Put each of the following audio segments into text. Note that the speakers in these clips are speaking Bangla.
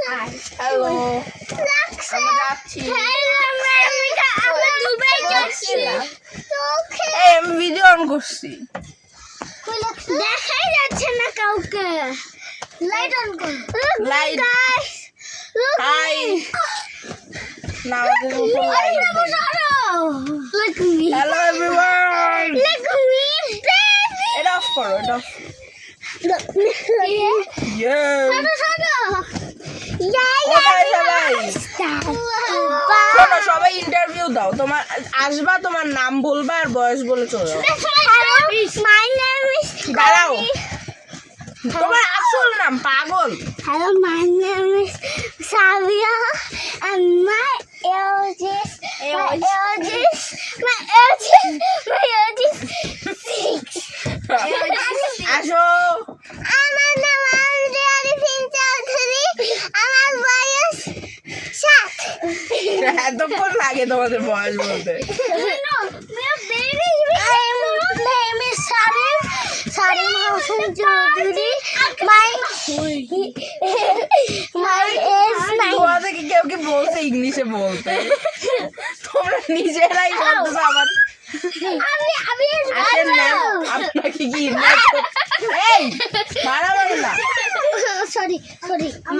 হ্যালো আমরা যাচ্ছি আমি ভিডিও অন করছি দেখাই যাচ্ছে না কাউকে লাইট অন করো লাইট হাই না আমাদের উপর light look me hello everyone look me baby এটা অফ করো এটা অফ look me ইয়ে কোথায় সবাই শোনো সবাই ইন্টারভিউ দাও তোমার আসবা তোমার নাম বলবা আর বয়স বলে চলে যাও my name is দাঁড়াও তোমার আসল নাম পাগল hello my name is Savia and my age is 6 আসো আমার নাম আরিফিন চৌধুরী আমার বয়স 7 এতক্ষণ লাগে তোমাদের বয়স বলতে no my baby name is Sarim Hossain Chaudhary my age 9 তোমাদের কি কেউ কি বলছে ইংলিশে বলতে তোমরা নিজেরাই বলতেছো আমার আমি আসেন ম্যাম আপনাকে কি এই মারামারি না সরি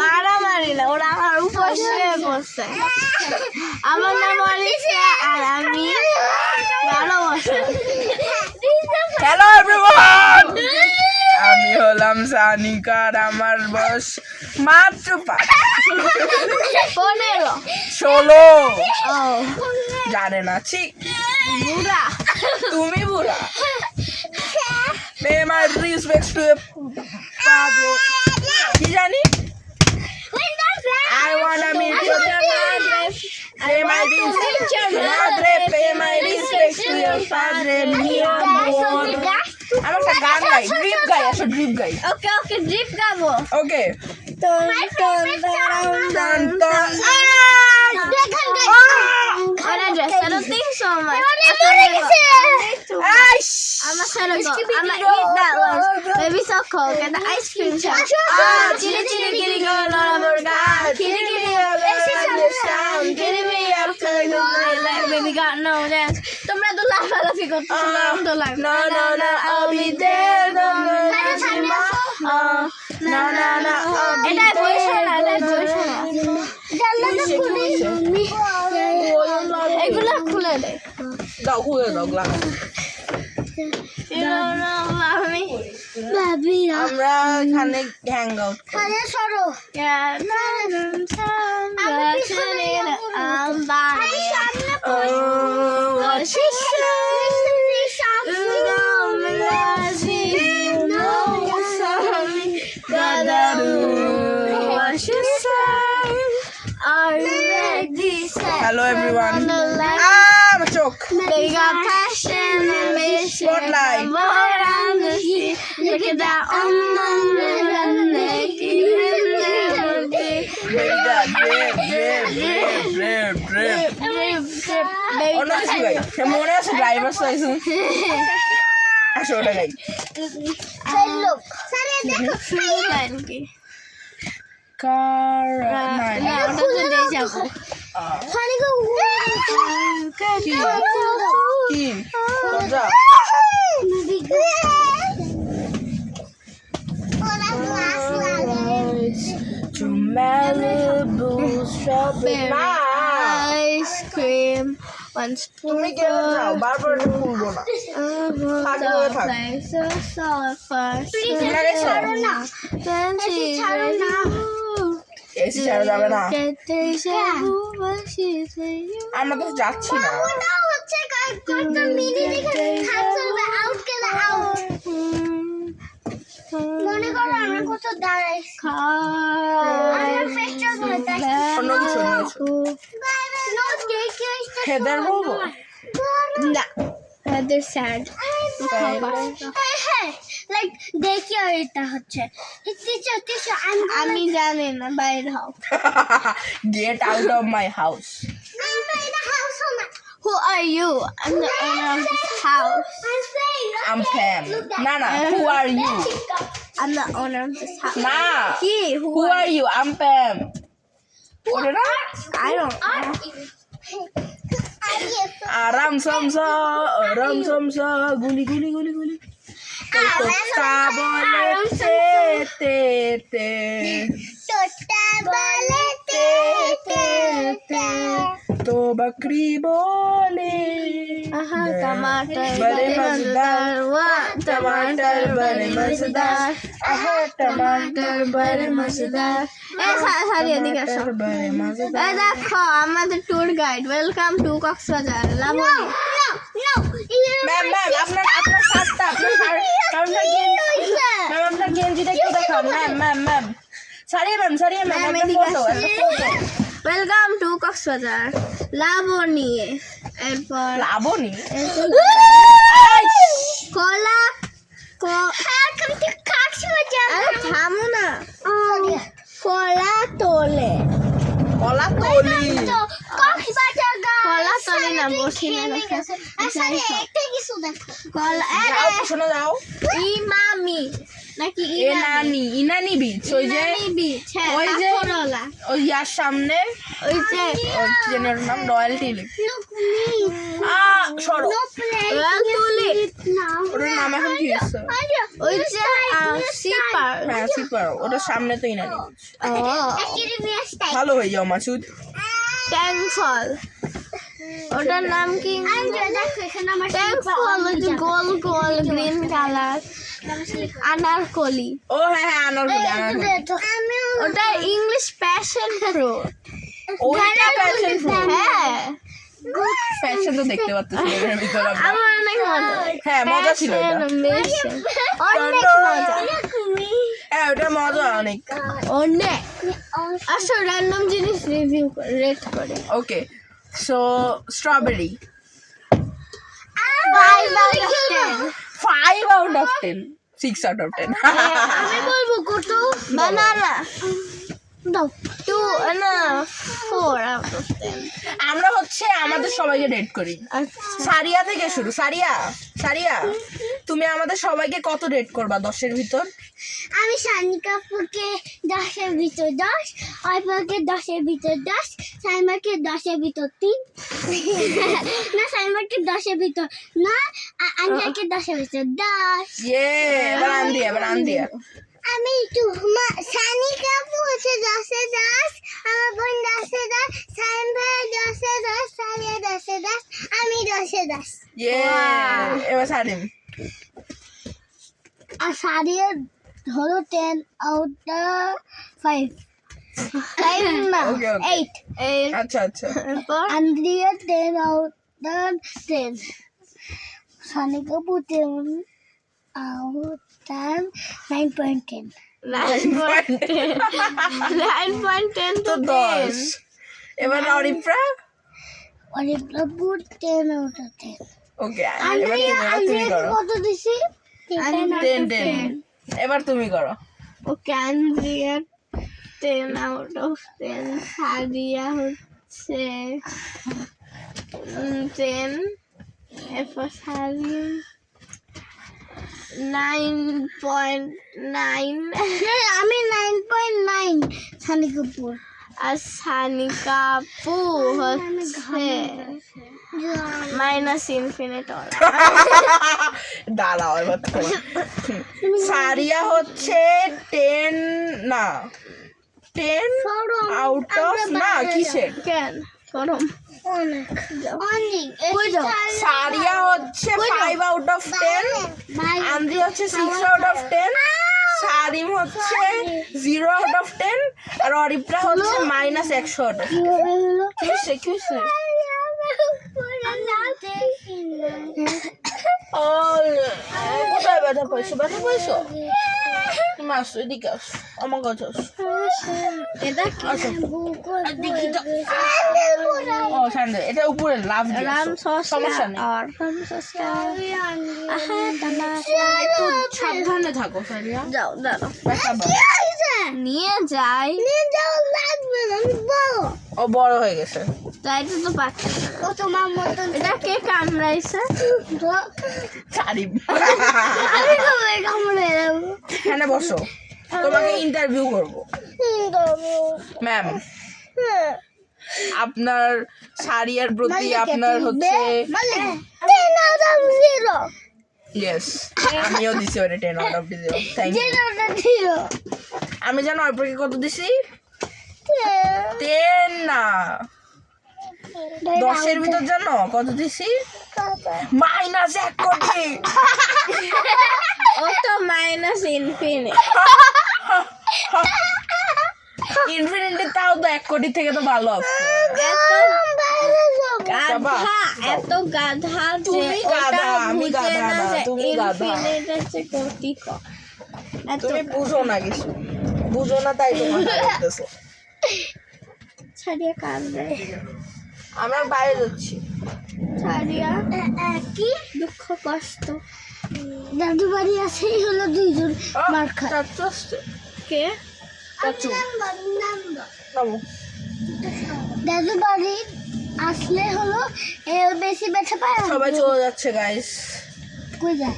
মারামারি না ওরা আমার উপর শুয়ে বসছে আমার নাম অলিশা আর আমি ভালোবাসা হ্যালো এভরিওয়ান আমি হলাম সানিকা আর আমার বয়স মাত্র 16 জানে না ছি বুড়া তুমি বুড়া Pay my respects to your father. কি জানি I wanna meet your madre. Pay my respects to your madre. Pay my respects to your father. Mi amor. আমি একটা গান গাই ড্রিপ গাই আসো ড্রিপ গাই ওকে ড্রিপ গাবো okay I don't think so much. I'm a son of God. I'm gonna eat that lunch. Maybe so cold. Get the ice cream truck. Chili chili chili go on a burger. Chili chili sound. Chili me up to the like baby got no dance. তোমরা তো লাফালাফি করতেছো না তো লাফ No I'll be there no এটা বইছো না জানলাটা খুলে এগুলো খুলে দে দাও খুলে দাও গ্লাস আমরা এখানে হ্যাং আউট করি সরো Hello everyone. My choke. They got passion and mission. Spotlight. Look at that Very good. Drip. অন্য কিছু গাই মনে আছে ড্রাইভার্স লাইসেন্স আসো ওটা গাই কার কি to Malibu shopping ice cream. One spoon. তুমি কেন যাও বারবার এটা খুলবো না এসি ছাড়া যাবে না আমরা তো যাচ্ছি না মনে করো আমরা কত দাঁড়াই অন্য কিছু হেদার বলবো না হেদার স্যাড লাইক দেখি এটা হচ্ছে আমি জানি না বাইরে হও get out of my house Who are you? I'm the owner of this house. I'm Pam. Nana, who are you? I'm the owner of this house. Nah. He, Who are you? I'm Pam. ওটা না I don't know. আরাম সমসা গুলি গুলি গুলি গুলি তোতা বলে তে তে তে तो बकरी बोले टमाटर बड़े मजेदार टमाटर बड़े मजेदार टमाटर बड़े मजेदार सारी एदिকে আসো बड़े मजेदार এই দেখো আমাদের tour guide welcome to Cox's Bazar Laboni ma'am ma'am अपना अपना साथটা আপনার কারণটা मैम আপনার গেঞ্জিটা একটু দেখান मैम मैम मैम সারিয়া मैम একটা photo welcome to Cox's Bazar Laboni এরপর লাবণী কলা থামো না কলা তোলে কলা তলি কলা তোলে না বসি না কলা শোনা যাও ইমামি নাকি ইনানি বিচ ওই যে বিচ ওই যে করলা ওই ইয়ার সামনে ওই যে জেনার নাম রয়্যালটি লিপ সরো তুলি ওটার নাম এখন কি হচ্ছে ওই যে সিপার হ্যাঁ সিপার ওটার সামনে তো ইনানি ভালো হয়ে যাও মাসুদ ট্যাংফল ওটার নাম কি ট্যাংফল ওই যে গোল গোল গ্রিন কালার আনারকলি ও হ্যাঁ হ্যাঁ আনারকলি ওটা ইংলিশ প্যাশন ফ্রুট ওইটা প্যাশন ফ্রুট হ্যাঁ প্যাশন তো দেখতে পাচ্ছি এর ভিতরে আমার অনেক মজা হ্যাঁ মজা ছিল এটা অনেক মজা হ্যাঁ ওটা মজা অনেক অনেক আসো র্যান্ডম জিনিস রিভিউ করে রেট করে okay so strawberry 5 out of 10 6 out of 10 আমি বলবো কত বানানা দাও 2 না 4 out of 10 আমরা হচ্ছে আমাদের সবাইকে রেট করি সারিয়া থেকে শুরু সারিয়া তুমি আমাদের সবাইকে কত রেট করবা 10 এর ভিতর আমি সানিকাপুকে 10 এর ভিতর 10 আইপাকে 10 এর ভিতর 10 সাইমাকে 10 এর ভিতর 3 না সাইমাকে 10 এর ভিতর না আঞ্জাকে 10 এর ভিতর 10 এবার আন্দিয়া আমি একটু সানিকাপু হচ্ছে 10 এ 10 আমার বোন 10 এ 10 সাইম ভাই 10 এ 10 সারিয়া 10 এ 10 আমি 10 এ 10 এবার সারিম আর সারিয়া ধরো 10 আউট 5 5 না Okay. 8 আচ্ছা আন্দ্রিয়া 10 আউট 10 সানিকাপু 10 out 9.10 9.10 তো 10 এবার অরিপ্রা 10 out of 10 ওকে এবার তুমি করো কত দিছি 10 এবার তুমি করো ওকে আন্দ্রিয়া 10 out of 10 সাদিয়া হচ্ছে 10 এরপর সাদিয়া 9.9 আমি 9.9 সানিকাপুর আর সানিকাপু হচ্ছে মাইনাস ইনফিনিট দাঁড়াও এবার সারিয়া হচ্ছে 10 না 10 আউট অফ না কিসের কেন গরম অনেক সারিয়া হচ্ছে 5 আউট অফ 10 আন্দ্রি হচ্ছে 6 আউট অফ 10 সারিম হচ্ছে 0 আউট অফ 10 আর অরিপ্রা হচ্ছে মাইনাস 100 আউট অফ 10 কিসে কোথায় ব্যথা পাইছো তুমি আসো এদিকে আসো আমার কাছে আসো ও সান্দে এটা উপরে লাভ সমস্যা নেই একটু সাবধানে থাকো সারিয়া যাও দাঁড়াও ব্যথা নিয়ে যাই ও বড় হয়ে গেছে যাইতে তো পারছি ও তোমার মতো এটা কে কামড়াইছে সারিম আমি কবে কামড়াইলাম এখানে বসো তোমাকে ইন্টারভিউ করবো ম্যাম আপনার সারিয়ার প্রতি আপনার হচ্ছে ইয়েস আমিও দিছি ওরে 10 আউট অফ 0 থ্যাংক ইউ আমি জানো অর্পকে কত দিছি 10 না 10 এর ভিতর জানো কত দিছি -1 কোটি ও তো মাইনাস ইনফিনিটি ইনফিনিটি তাও তো 1 কোটি থেকে তো ভালো আছে এত গাধা যে তুমি গাধা, আমি ওটা বুঝে গাধা না না, যে তুমি গাধা। ইনফিনিটির চেয়ে কোটি কম। এত তুমি বুঝো না কিছু বুঝো না তাই তোমার করতেছো ছাড়িয়া কাঁদবে আমরা বাইরে যাচ্ছি ছাড়িয়া কি দুঃখ কষ্ট দাদু বাড়ি আসেই হলো দুইজন মার খায় চাচ্চু আসছে কে চাচ্চু নামো দাদু বাড়ি আসলে হলো এ বেশি ব্যথা পায় না। সবাই চলে যাচ্ছে গাইস কই যায়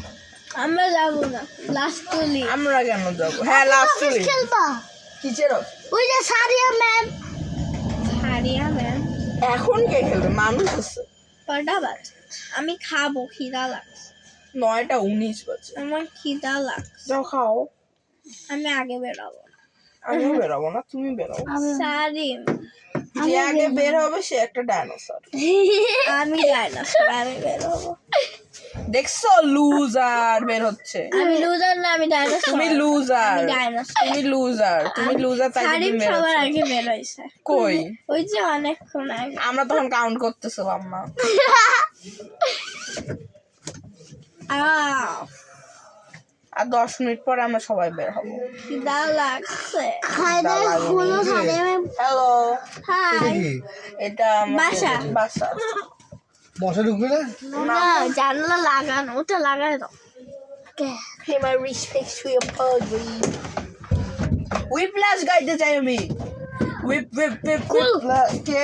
আমরা যাবো না লাস্ট তুলি আমরা কেন যাবো হ্যাঁ লাস্ট চলি খেলবা কিচের ওই যে সারিয়া ম্যাম ছাড়িয়া ম্যাম এখন কে খেলবে মানুষ আছে কটা বাজে আমি খাবো খিদা লাগছে 9:19 বাজে আমার খিদা লাগছে যাও খাও আমি আগে বেরোবো আমিও বেরোবো না তুমি বেরো সারিম যে আগে বের হবে সে একটা ডাইনোসর আমি যাই না আমি বেরোবো দেখছো লুজার বের হচ্ছে আমি লুজার না আমি ডাইনোসর তুমি লুজার আমি ডাইনোসর তুমি লুজার তাই সারিম তুমি বের সবার হচ্ছে। আগে বেরোইছে কই ওই যে অনেকক্ষণ আগে আমরা তখন কাউন্ট করতেছিলাম না আর 10 মিনিট পরে আমরা সবাই বের হবো খিদা লাগছে খাই দেয় হলো সারিয়া ম্যাম হ্যালো হাই এটা বাসা। বাসা বসে ঢুকবে না না জানলা লাগানো ওটা লাগাই দাও Pay my respects to your poetry. Whiplash গাইতে চাই আমি whiplash কে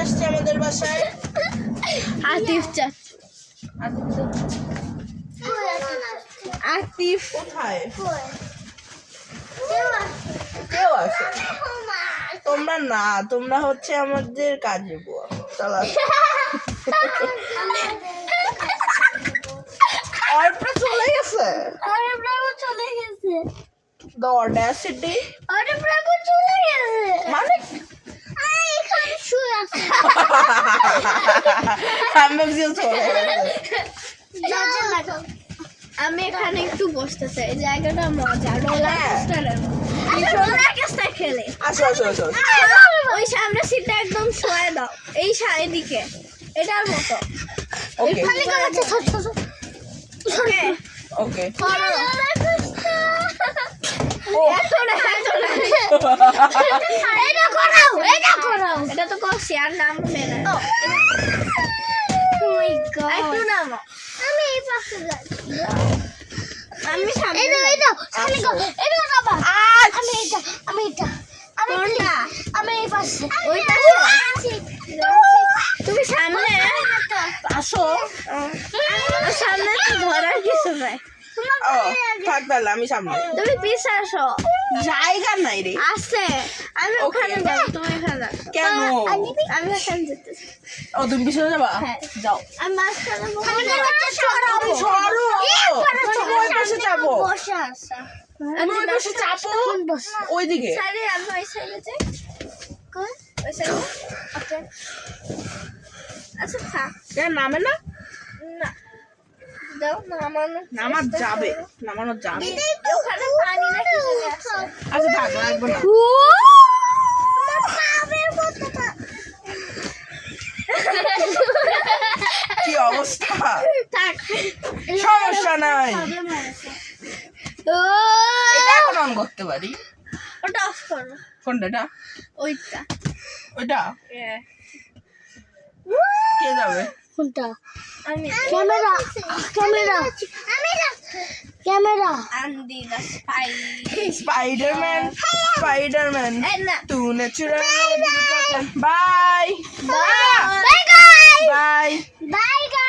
আসছে আমাদের বাসায় আতিফ চাচু আতিফ কোথায় কেউ আসে তোমরা না তোমরা হচ্ছে আমাদের কাজে বুয়া চালা অর্পা চলে গেছে আরে ব্রাভো চলে গেছে the audacity আরে ব্রাভো চলে গেছে মানে আরে এখানে শুয়ে আছে আমি ভাবছিলাম চলে গেছে দরজা লাগাও আমি এখানে একটু বসতে চাই জায়গাটা মজা রোলার কোস্টারের রোলার কোস্টার খেলে আসো আসো আসো ওই সামনে সিটটা একদম শোয়া দাও এই এদিকে এটার মতো ওকে খালি গেছে ছোট ছোট ওকে এটা করাও এটা তো করছি আর নাম মেনে ও মাই গড একটু নামো আমি এই পাশে যাই আমি সামনে এটা খালি গো এটা বাবা আমি এটা আমি কোনটা? আমি এই পাশে ওই পাশে? তুমি সামনে আসো সামনে তো ধরার কিছু নাই ও থাক তাহলে আমি সামনে তুমি পিছে আসো জায়গা নাই রে আছে আমি ওখানে যাবো তুমি এখানে যাও। কেন আমি ওখানে যেতেছি ও তুমি পিছনে যাবা হ্যাঁ। যাও আমি মাঝখানে সরো তুমি ওই পাশে যাবো বসে আছে তুমি ওই পাশে চাপো ওইদিকে সারি আমি ওই সাইডে যাই ওই সাইডে ওকে আচ্ছা থাক কেন নামে না না দাও নামানো নামানো যাবে ওখানে পানি না কিছু আছে আচ্ছা থাক লাগবে না কি অবস্থা থাক সমস্যা নাই ও এটা এখন অন করতে পারি ওটা অফ করো কোনটা ওইটা ওইটা কে যাবে কোনটা আমি ক্যামেরা ক্যামেরা আন্দি দা স্পাই स्पाइडरमैन এই না तूने चुराया bye bye bye guys bye bye guys